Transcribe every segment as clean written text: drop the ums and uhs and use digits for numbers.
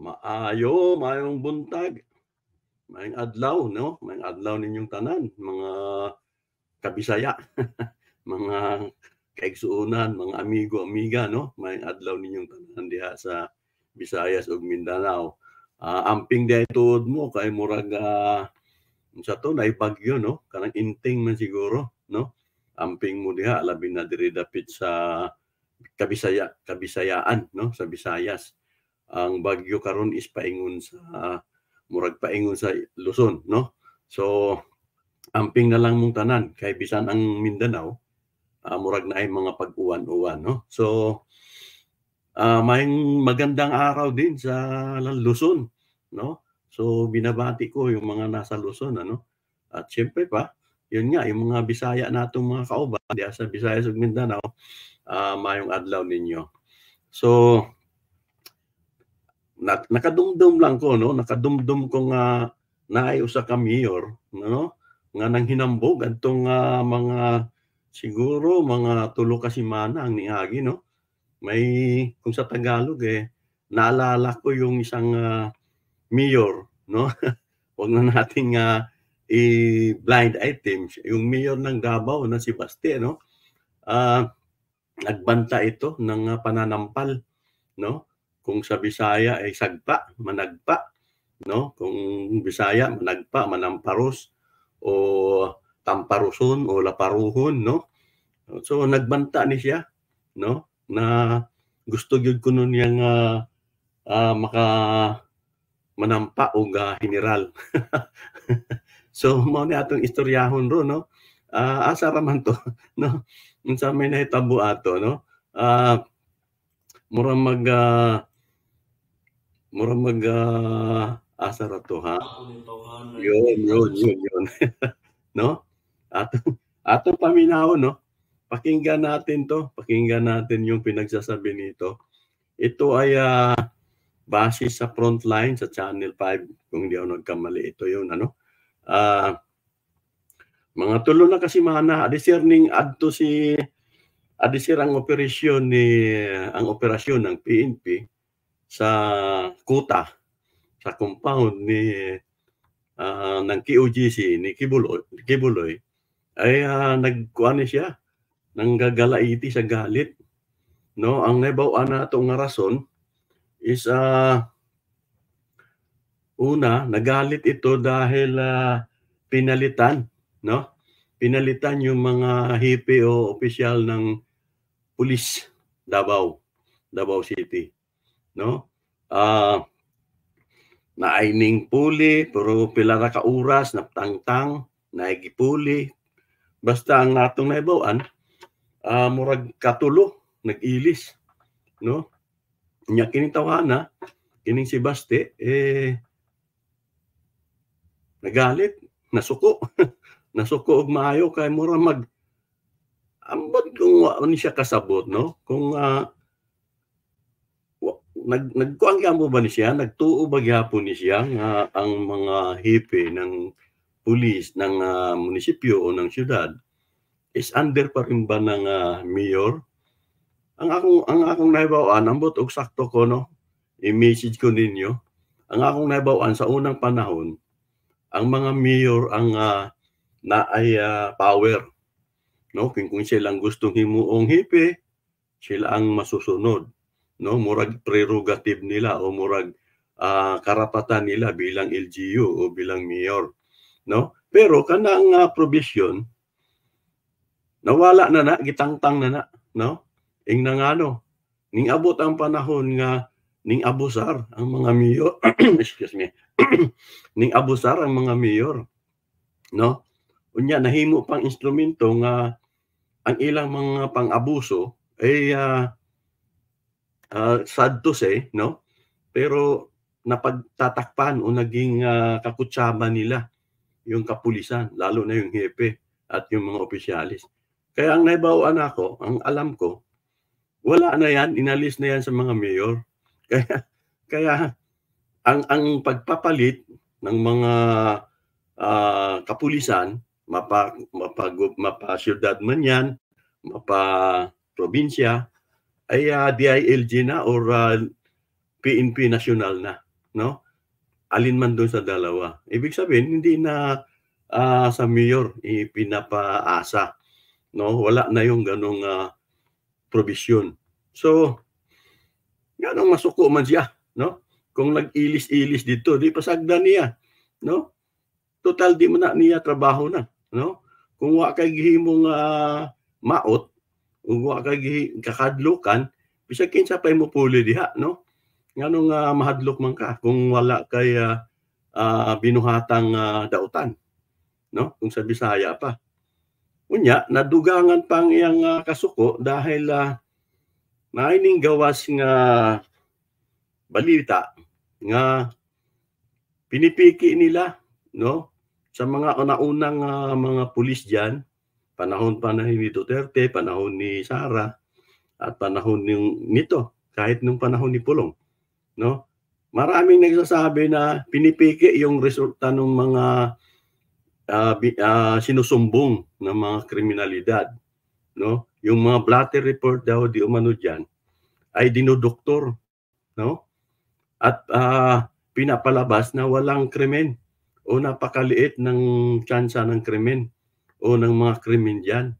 Maayong buntag, maayong adlaw, no? Maayong adlaw ninyong tanan, mga kabisaya, mga kaigsuonan, mga amigo-amiga, no? Maayong adlaw ninyong tanan diha sa Visayas ug Mindanao. Amping diay tuod mo kay murag unsa to nay bagyo, no? Kanang inting man siguro, no? Amping mo diha labi na diri dapit sa Kabisayaan, no? Sa Visayas. Ang bagyo karon is paingon sa murag paingon sa Luzon, no? So amping na lang mong tanan kay bisan ang Mindanao murag na ay mga pag-uwan-uwan, no? So may magandang araw din sa Luzon, no? So binabati ko yung mga nasa Luzon, ano? At syempre pa, yun nga yung mga Bisaya natong mga kauban diya sa Visayas ug Mindanao, mayong adlaw ninyo. So nakadumdum lang ko, no? Nakadumdum ko nga naay usa ka mayor, no? Nga nang hinambog adtong mga siguro mga tulo ka semana ang niagi, no? May kung sa Tagalog naalala ko yung isang mayor, no? Wag na nating i-blind items. Yung mayor ng Davao na si Baste, no? Nagbanta ito ng pananampal, no? Kung sa Bisaya ay sagpa, managpa, no? Kung Bisaya managpa, manamparos o tamparuson o laparuhon, no? So nagbanta ni siya, no? Na gusto gyud kuno niyang maka manampa og general. So mao ni atong istoryahon ro, no? Asa ra man to, no? Unsa may nahitabo ato, no? Mura mag asa ra to, ha? Yun. No? Atong paminahon, no? Pakinggan natin yung pinagsasabi nito. Ito ay base sa Frontline sa Channel 5, kung di ako nagkamali. Ito yun, ano? Mga tulo na kasi mana, adisirning adto si adisir ang operasyon ng PNP sa Kuta, sa compound ng QGC ni Kibuloy ay nagkuan siya nang gagalaiti sa galit, no? Ang nabaw-an nato nga rason is una, nagalit ito dahil pinalitan, no? Pinalitan yung mga hipi o opisyal ng pulis Davao City, no? Naaining puli pero pila ra ka oras naptangtang naigipuli. Basta ang natong naibaw-an murag katulo nag-ilis, no? Nya kining tawhana kining si Baste nagalit, nasuko nasuko og maayo kay mura ambot kung wa ni siya kasabot, no? Kung nagkuan gyamo ba ni siya, nagtuo ba gyapon ni siya nga ang mga hipe ng pulis ng munisipyo o ng syudad is under pa rin ba ng mayor? Ang akong nahibaw-an, ambot og sakto ko, no? I-message ko ninyo. Ang akong nahibaw-an sa unang panahon, ang mga mayor ang naay power, no? Kung silang gustong himuong hipe, sila ang masusunod, no? Murag prerogative nila o murag karapatan nila bilang LGU o bilang mayor, no? Pero kanang provision nawala na gitangtang na, no? Ingna nga, no? Ning abot ang panahon nga ning abusar ang mga mayor excuse me ning abusar ang mga mayor, no? Unya nahimo pang instrumento nga ang ilang mga pang-abuso ay sad to say, no? Pero napagtatakpan o naging kakutsaba nila yung kapulisan, lalo na yung hepe at yung mga opisyalis. Kaya ang naibawan ako, ang alam ko, wala na yan, inalis na yan sa mga mayor. Kaya ang pagpapalit ng mga kapulisan, mapa-syudad man yan, mapa-probinsya, ay DILG na or PNP national na. no? Alin man doon sa dalawa. Ibig sabihin, hindi na sa mayor ipinapaasa, no? Wala na yung ganong provision. So, ganong masuko man siya, no? Kung nag-ilis-ilis dito, di pasagda niya, no? Total di mo na niya trabaho na, no? Kung wa kay gihimong maot, kung wa kay kakadlukan, bisag kinsa pay mo puli diha, no? Nganong mahadlok man ka kung wala kay binuhatang dautan, no? Kung sa Bisaya pa. Unya, nadugangan pang iyang kasuko dahil naining gawas nga balita nga pinipiki nila, no? Sa mga una-unang mga pulis diyan, panahon pa ni Duterte, panahon ni Sara, at panahon nito, kahit nung panahon ni Pulong, no? Maraming nagsasabi na pinipiki yung resulta ng mga sinusumbong ng mga kriminalidad, no? Yung mga blatter report daw di umano diyan ay dinodoktor, no? At pinapalabas na walang krimen o napakaliit ng tsansa ng krimen o ng mga krimen diyan.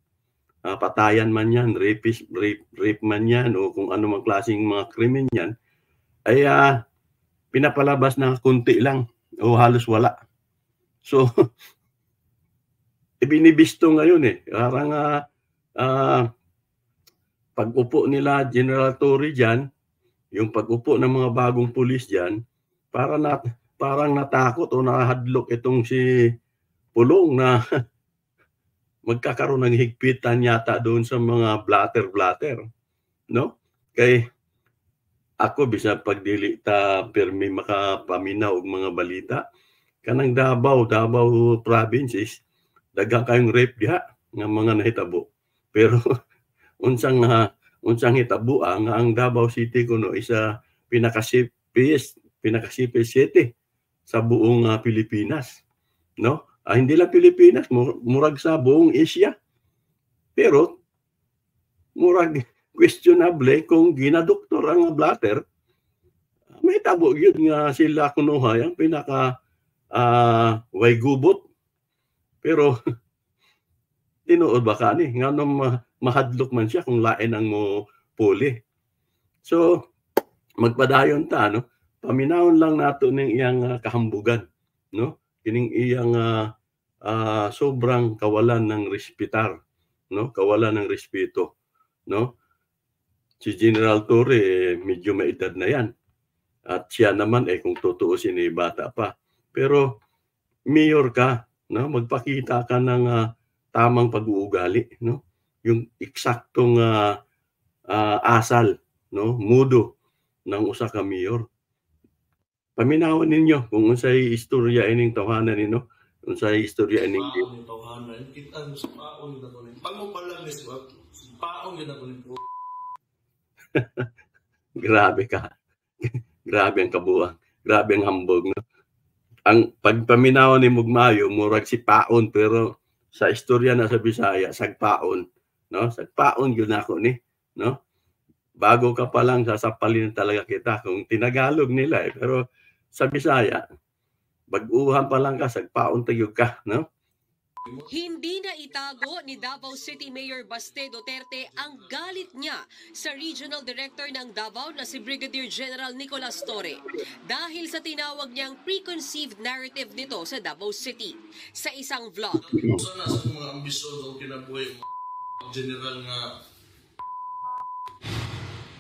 Patayan man yan, rape man yan, o kung ano mang klaseng mga krimen yan, ay pinapalabas na kunti lang o halos wala. So, ibinibisto ngayon parang pag-upo nila General Torre dyan, yung pag-upo ng mga bagong pulis dyan, parang natakot o nahadlok itong si Pulong na magkakaroon ng higpitan yata doon sa mga blatter-blatter, no? Kay ako bisa pagdili ta permi makapaminaw og mga balita kanang Davao provinces daghang kayong rape diha nga mga nahitabo. Pero unsang hitabo nga ang Davao City kuno isa pinaka-safest city sa buong Pilipinas, no? Hindi lang Pilipinas, murag sa buong Asia. Pero murag questionable kung ginadoktor ang blatter, may tabo yun nga sila kunuha yung pinaka way gubot. Pero tinuod ba ka ni nga nung mahadlok man siya kung lain ang mo puli. So magpadayon ta, no? Paminawon lang nato ning iyang kahambugan, no? Kining iyang sobrang kawalan ng respetar, no? Kawalan ng respeto, no? Si General Torre medyo maedad na yan. At siya naman kung tutuusin bata pa. Pero mayor ka, no? Magpakita ka ng tamang pag-uugali, no? Yung eksaktong asal, no? Mudo ng usa ka mayor. Paminawon ninyo kung unsay istorya ining tawhanan ninyo, unsay istorya ining tawhanan, kita sa paon na kunin. Pag mo pala ni paon gyud na kunin. Grabe ka. Grabe ang kabuang. Grabe ang hambog, no? Ang pagpaminawan ni Mugmayo, murag si paon, pero sa istorya na sa Bisaya, sagpaon, no? Sagpaon yun ako ni, no? Bago ka pa lang, sasapalin talaga kita kung tinagalog nila pero sa Bisaya, baguhan pa lang ka, sagpaon tayog ka, no? Hindi na itago ni Davao City Mayor Baste Duterte ang galit niya sa Regional Director ng Davao na si Brigadier General Nicolas Torre dahil sa tinawag niyang preconceived narrative nito sa Davao City. Sa isang vlog, Sana sa mga ambisyon o kinabuhi general nga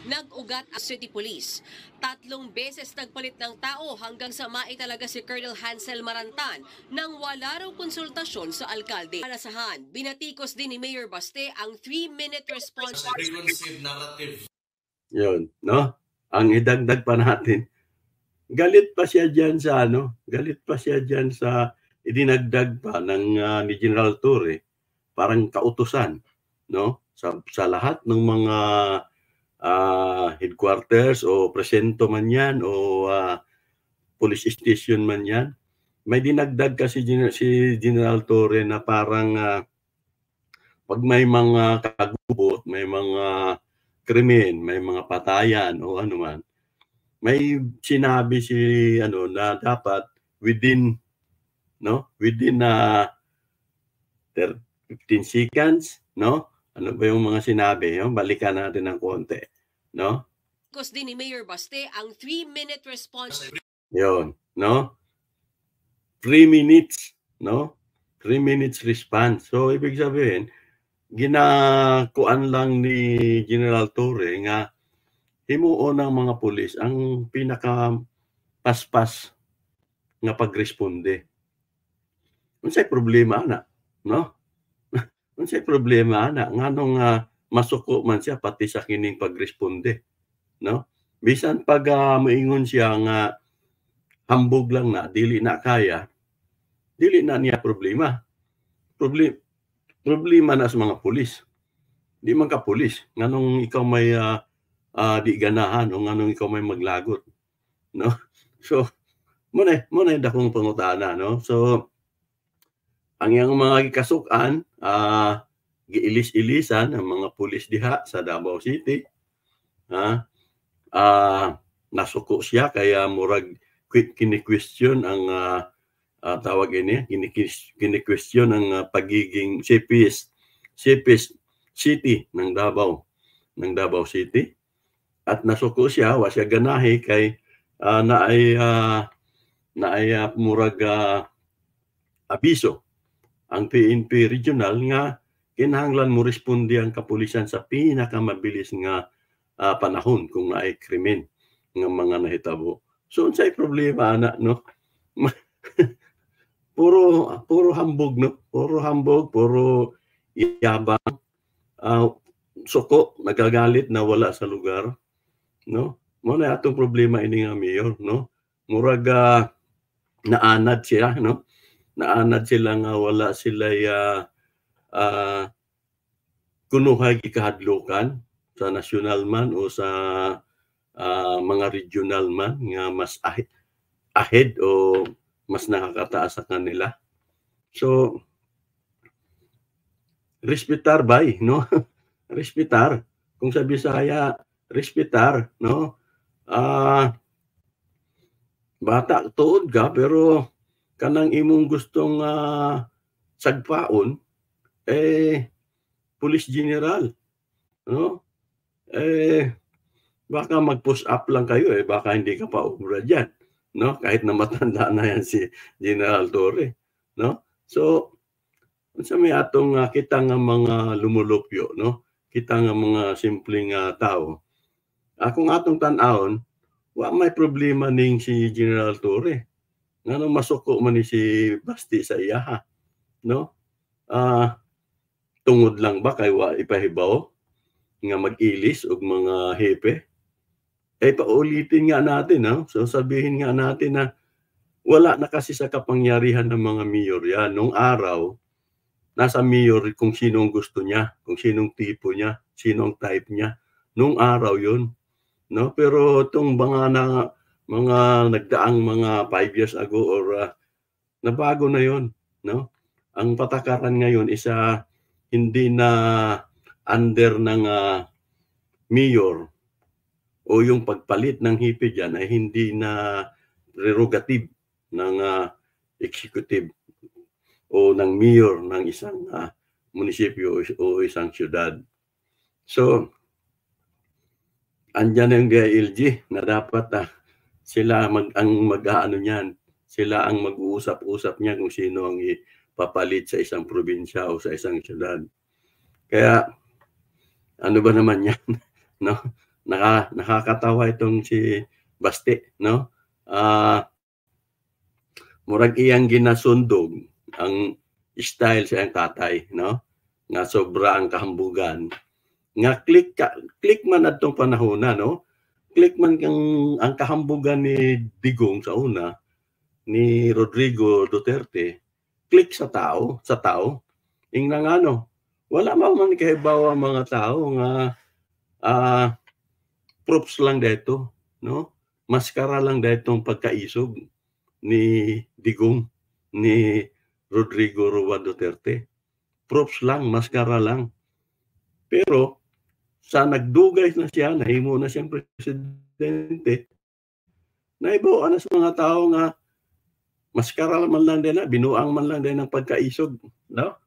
nag-ugat ang City Police. 3 beses nagpalit ng tao hanggang sa maitalaga si Colonel Hansel Marantan nang wala raw konsultasyon sa alkalde. Panasahan, binatikos din ni Mayor Baste ang 3-minute response. preconceived narrative. Yun, no? Ang idagdag pa natin, galit pa siya dyan sa idinagdag pa ng ni General Torre, parang kautusan, no? Sa lahat ng mga headquarters o presento man yan o police station man yan, may dinagdag kasi si General Torre na parang pag may mga kagubot, may mga krimen, may mga patayan o ano man, may sinabi si ano na dapat within 15 seconds, no? Ano ba yung mga sinabi? No? Balikan natin ng konti, no? Focus din ni Mayor Baste ang 3-minute response. Yun, no? 3 minutes, no? 3 minutes response. So, ibig sabihin, ginakuan lang ni General Torre nga himuon ng mga pulis ang pinaka paspas nga pagresponde. Unsay problema ana, no? Unsay problema ana nganong masuko man siya pati sa kining pagresponde, no? Bisan pag moingon siya nga hambog lang na dili na kaya, dili na niya problema. Problema na sa mga pulis. Di man ka pulis nganong ikaw may di ganahan o nganong ikaw may maglagot, no? So muna dakong pangutana, no? So ang iyang mga gikasukan, giilis-ilisan ang mga pulis diha sa Davao City. Nasuko siya kaya murag kini-question ang tawag ini, kini-question ang pagiging safest city ng Davao City. At nasuko siya, wa siya ganahi kay naay murag abiso ang PNP regional nga kinahanglan mo responde ang kapulisan sa pinakamabilis nga panahon kung naay krimen nga mga nahitabo. So unsay problema ana, no? puro hambog, no? Puro hambog, puro yabang. Suko, nagagalit na wala sa lugar, no? Mo na atong problema ini nga mayor, no? Murag naanad siya, no? Naanad sila nga wala sila kunuhay gikahadlokan sa national man o sa mga regional man nga mas ahead o mas nakakataas sa kanila. So respetar bay, no? Respetar. Kung sa Bisaya, respetar, no? Bata tuod ka pero kanang imong gustong sagpaon police general, no? Baka mag-push up lang kayo baka hindi ka pa ubra diyan, no? Kahit na matanda na yan si General Torre, no? So unsa may atong kita nga mga lumulupyo, no? Kita nga mga simpleng tao. Kung atong tan-awon, wa may problema ning si General Torre. Nganong masuko man ni si Basti sa iyaha, no? Tungod lang ba kay wa ipahibaw nga mag-ilis og mga hepe? Paulitin nga natin, no? So sabihin nga natin na wala na kasi sa kapangyarihan ng mga mayor yan. Nung araw, nasa mayor kung sinong gusto niya, kung sinong tipo niya, sinong type niya. Nung araw yun, no? Pero itong mga nagdaang mga 5 years ago or nabago na yon, no? Ang patakaran ngayon isa hindi na under ng mayor o yung pagpalit ng hipe diyan ay hindi na prerogative ng executive o ng mayor ng isang munisipyo o isang syudad. So andyan na yung DILG na dapat sila mag-aano niyan, sila ang mag-uusap-usap niya kung sino ang ipapalit sa isang probinsya o sa isang syudad. Kaya ano ba naman yan, no? Nakakatawa itong si Baste, no? Murag iyang ginasundog ang style sa iyang tatay, no? Nga sobra ang kahambugan. Nga click man adtong panahon na, no? Click man ang kahambugan ni Digong sa una, ni Rodrigo Duterte, click sa tao. Ingnan ano, wala man kahibawa mga tao nga props lang dito, no? Maskara lang ditong pagkaisog ni Digong, ni Rodrigo Roa Duterte. Props lang, maskara lang. Pero sa nagdugay na siya, nahimo na siyang presidente, naibuan na sa mga tao nga maskara man lang din na, binuang man lang din ng pagkaisog, no?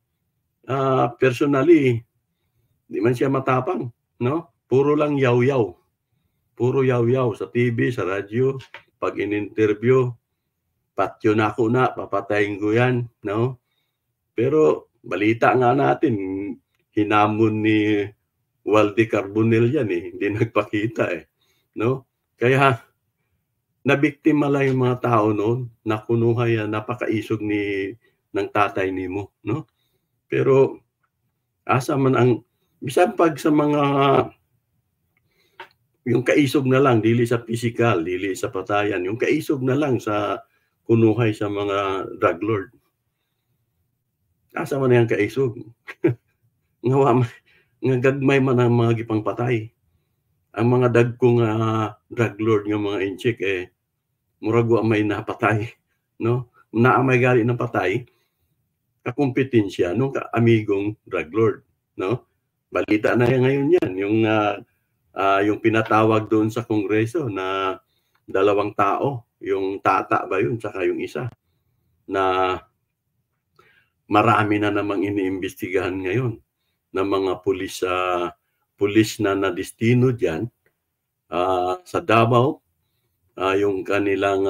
Personally, di man siya matapang, no? Puro lang yaw-yaw. Puro yaw-yaw sa TV, sa radyo, pag in-interview, patyo na ako na, papatayin ko yan, no? Pero balita nga natin, hinamon ni Walde Carbonell yan hindi nagpakita no? Kaya nabiktima lang yung mga tao noon, nakunuhay napakaisog ng tatay nimo, no? Pero asa man ang bisan pag sa mga yung kaisog na lang dili sa physical, dili sa patayan, yung kaisog na lang sa kunuhay sa mga drug lord. Asa man yang kaisog? Nga gagmay man ang mga gipang patay. Ang mga dagkong drug lord nga mga inchik murag wa may napatay, no? Naa may gali ng patay kakumpetensya nung amigong drug lord, no? Balita na yan ngayon yan, yung pinatawag doon sa Kongreso na 2 tao, yung tata ba yun, saka yung isa, na marami na namang iniimbestigahan ngayon ng mga pulis na nadestino dyan sa Davao, yung kanilang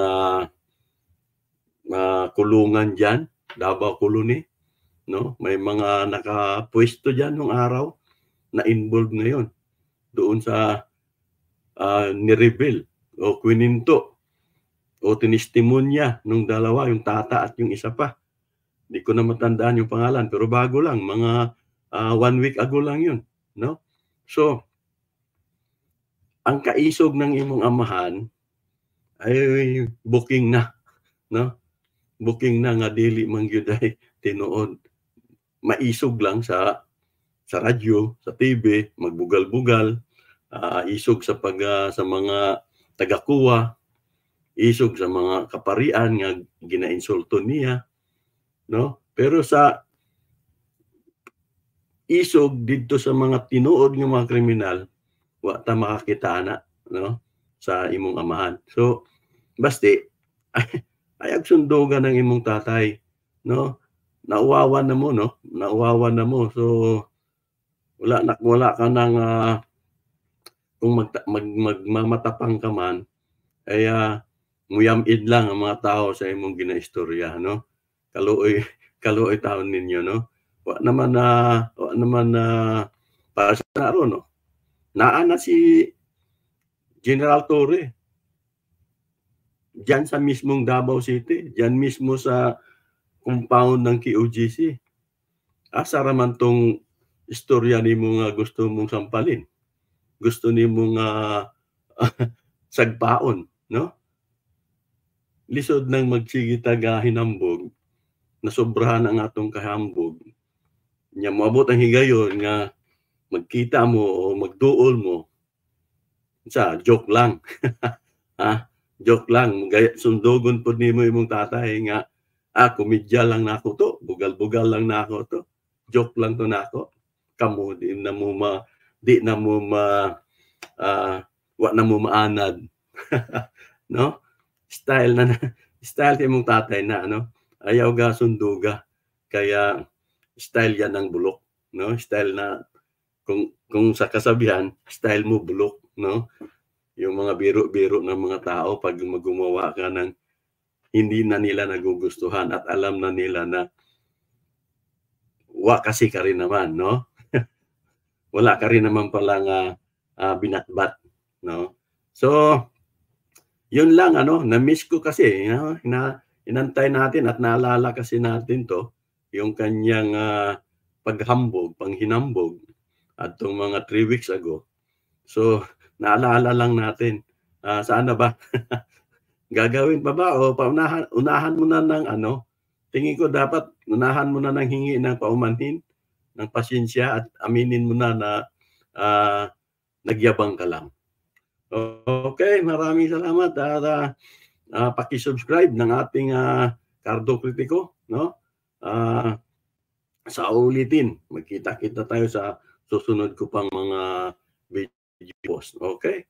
kulungan dyan, Davao Colony, no? May mga nakapwesto dyan nung araw na involved ngayon doon sa nireveal o kwininto o tinistimonya nung dalawa, yung tata at yung isa pa. Hindi ko na matandaan yung pangalan, pero bago lang, mga 1 week ago lang yun, no? So, ang kaisog ng imong amahan ay booking na, no? Booking na nga dili man gyud ay tinuod. Maisog lang sa radyo, sa TV, magbugal-bugal, isog sa sa mga tagakuha, isog sa mga kaparian nga ginainsulto niya, no? Pero sa isog dito sa mga tinuod nga mga kriminal, wa ta makakita na, no? Sa imong amahan. So, basti ayag sundugan ng imong tatay, no? Nauwawan na mo, no? Nauwawan na mo. So, wala ka nang kung magmamatapang ka man, ay muyamid lang ang mga tao sa imong ginaistorya, no? Kaluoy taon ninyo, no? Wa naman para sa naro, no? Naa na si General Torre diyan sa mismong Davao City, diyan mismo sa compound ng QOGC. Asa raman tong istorya nimo nga gusto mong sampalin? Gusto nimo nga sagpaon, no? Lisod nang magsige taga hinambog, nasobrahan ang atong kahambog. Nya moabot ang higayon nga magkita mo o magduol mo sa joke lang. Joke lang, sundugon po nimo imong tatay nga komedya lang nako to, bugal-bugal lang nako to, joke lang to nako. Kamo di na mo wa na mo maanad. No? Style imong tatay na, no? Ayaw ga sunduga. Kaya style yan ng bulok, no? Style na kung sa kasabihan, style mo bulok, no? Yung mga biro-biro ng mga tao pag gumawa ka ng hindi na nila nagugustuhan at alam na nila na wa kasi ka rin naman, no? Wala ka rin naman palang binatbat, no? So, yun lang, na-miss ko kasi, inantay natin at naalala kasi natin to, yung kanyang paghambog, panghinambog at itong mga 3 weeks ago. So, naalala lang natin, saan na ba? Gagawin pa ba o unahan mo na ng tingin ko dapat unahan mo na ng hingi ng paumanhin, ng pasyensya at aminin mo na nagyabang ka lang. Okay, maraming salamat at paki-subscribe ng ating Cardo Kritiko, no? Sa ulitin, magkita-kita tayo sa susunod ko pang mga videos. Okay?